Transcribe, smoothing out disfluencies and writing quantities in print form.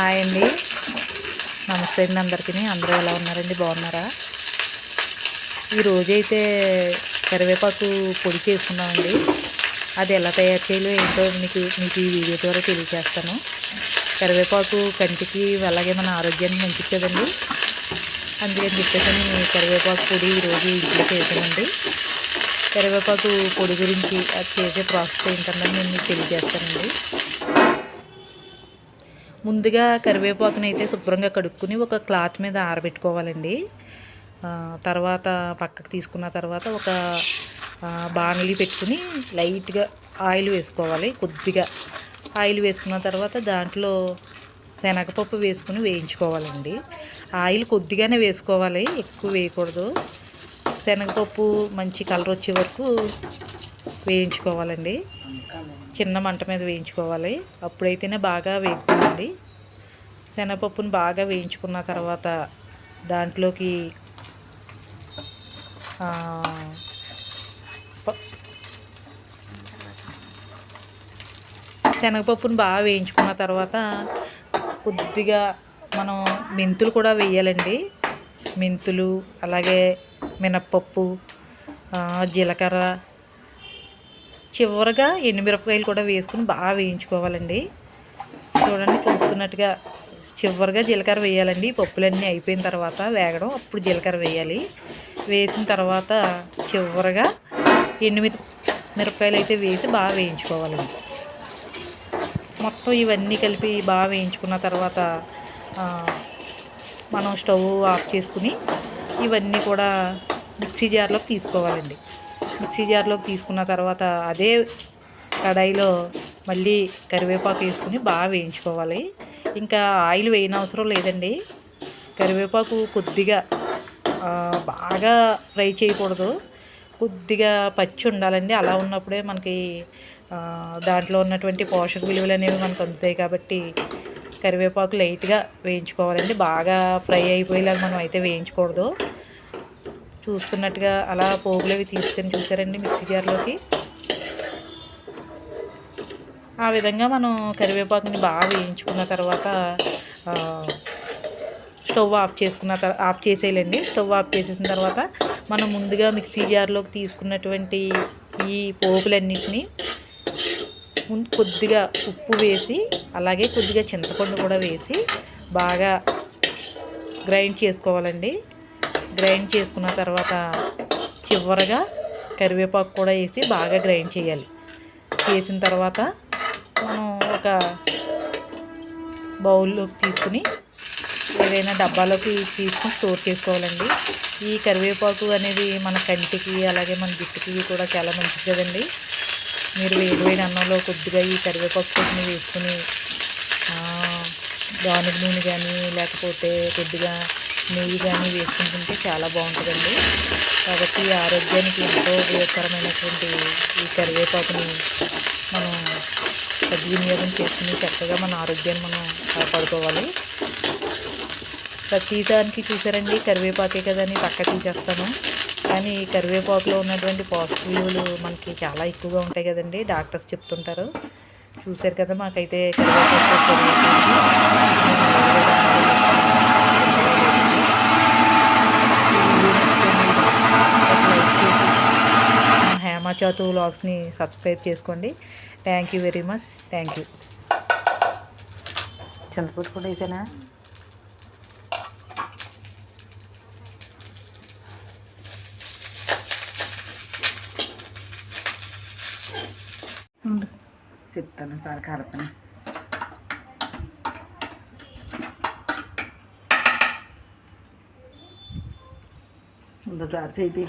Hi అండి, నమస్తే అండి అందరికీ. అందరూ ఎలా ఉన్నారండి? బాగున్నారా? ఈరోజైతే కరివేపాకు పొడి చేసుకున్నామండి. అది ఎలా తయారు చేయాలో ఏంటో మీకు ఈ వీడియో ద్వారా తెలియజేస్తాను. కరివేపాకు కంటికి అలాగే మన ఆరోగ్యానికి మంచిది కదండి. అందుకని చెప్పేసి కరివేపాకు పొడి ఈరోజు ఇంట్లో చేసానండి. కరివేపాకు పొడి గురించి అది చేసే ప్రాసెస్ ఏంటన్నది నేను మీకు తెలియజేస్తానండి. ముందుగా కరివేపాకుని అయితే శుభ్రంగా కడుక్కుని ఒక క్లాత్ మీద ఆరబెట్టుకోవాలండి. తర్వాత పక్కకు తీసుకున్న తర్వాత ఒక బాణలి పెట్టుకుని లైట్గా ఆయిల్ వేసుకోవాలి. కొద్దిగా ఆయిల్ వేసుకున్న తర్వాత దాంట్లో శనగపప్పు వేసుకుని వేయించుకోవాలండి. ఆయిల్ కొద్దిగానే వేసుకోవాలి, ఎక్కువ వేయకూడదు. శనగపప్పు మంచి కలర్ వచ్చే వరకు వేయించుకోవాలండి. చిన్న మంట మీద వేయించుకోవాలి, అప్పుడైతేనే బాగా వేగుతుందండి. శనగపప్పుని బాగా వేయించుకున్న తర్వాత దాంట్లోకి శనగపప్పుని బాగా వేయించుకున్న తర్వాత కొద్దిగా మనం మెంతులు కూడా వేయాలండి. మెంతులు అలాగే మినప్పప్పు, జీలకర్ర, చివరగా ఎండుమిరపకాయలు కూడా వేసుకుని బాగా వేయించుకోవాలండి. చూడండి, చూస్తున్నట్టుగా చివరిగా జీలకర్ర వేయాలండి. పప్పులన్నీ అయిపోయిన తర్వాత వేగడం, అప్పుడు జీలకర్ర వేయాలి. వేసిన తర్వాత చివరిగా మిరపకాయలు అయితే వేసి బాగా వేయించుకోవాలండి. మొత్తం ఇవన్నీ కలిపి బాగా వేయించుకున్న తర్వాత మనం స్టవ్ ఆఫ్ చేసుకుని ఇవన్నీ కూడా మిక్సీ జార్లోకి తీసుకోవాలండి. మిక్సీ జార్లోకి తీసుకున్న తర్వాత అదే కడాయిలో మళ్ళీ కరివేపాకు వేసుకుని బాగా వేయించుకోవాలి. ఇంకా ఆయిల్ వేయనవసరం లేదండి. కరివేపాకు కొద్దిగా బాగా ఫ్రై చేయకూడదు, కొద్దిగా పచ్చి ఉండాలండి. అలా ఉన్నప్పుడే మనకి దాంట్లో ఉన్నటువంటి పోషక విలువలు అనేవి మనకు అందుతాయి. కాబట్టి కరివేపాకు లైట్గా వేయించుకోవాలండి. బాగా ఫ్రై అయిపోయేలాగా మనం అయితే వేయించకూడదు. చూస్తున్నట్టుగా అలా పోగులు అవి తీసుకొని చూసారండి మిక్సీ జార్లోకి. ఆ విధంగా మనం కరివేపాకుని బాగా వేయించుకున్న తర్వాత స్టవ్ ఆఫ్ చేసేయాలండి. స్టవ్ ఆఫ్ చేసేసిన తర్వాత మనం ముందుగా మిక్సీ జార్లోకి తీసుకున్నటువంటి ఈ పోపులన్నింటినీ కొద్దిగా ఉప్పు వేసి అలాగే కొద్దిగా చింతపండు కూడా వేసి బాగా గ్రైండ్ చేసుకోవాలండి. గ్రైండ్ చేసుకున్న తర్వాత చివరగా కరివేపాకు కూడా వేసి బాగా గ్రైండ్ చేయాలి. చేసిన తర్వాత మనం ఒక బౌల్లోకి తీసుకుని ఏదైనా డబ్బాలోకి తీసుకుని స్టోర్ చేసుకోవాలండి. ఈ కరివేపాకు అనేది మన కంటికి అలాగే మన జుట్టుకి కూడా చాలా మంచిది కదండి. మీరు వేడివేడి అన్నంలో కొద్దిగా ఈ కరివేపాకు పొడిని వేసుకుని గానుగ నూనె కానీ లేకపోతే కొద్దిగా నెయ్యి కానీ వేసుకుని తింటే చాలా బాగుంటుందండి. కాబట్టి ఆరోగ్యానికి ఎంతో ఉపయోగకరమైనటువంటి ఈ కరివేపాకుని మనం సద్వినియోగం చేసుకుని చక్కగా మన ఆరోగ్యాన్ని మనం కాపాడుకోవాలి. ప్రతిదానికి చూసారండి కరివేపాకే కదని పక్క తీసేస్తాను, కానీ కరివేపాకులో ఉన్నటువంటి పోషక విలువలు మనకి చాలా ఎక్కువగా ఉంటాయి కదండి. డాక్టర్స్ చెప్తుంటారు. చూసారు కదా, మాకైతే కరివేపాకు హేమచాతు వ్లాగ్స్ని సబ్స్క్రైబ్ చేసుకోండి. Thank you very much. Thank you. Chintapudi కూడా అయితేనా చెప్తాను సార్ కలపని. సార్ చేతి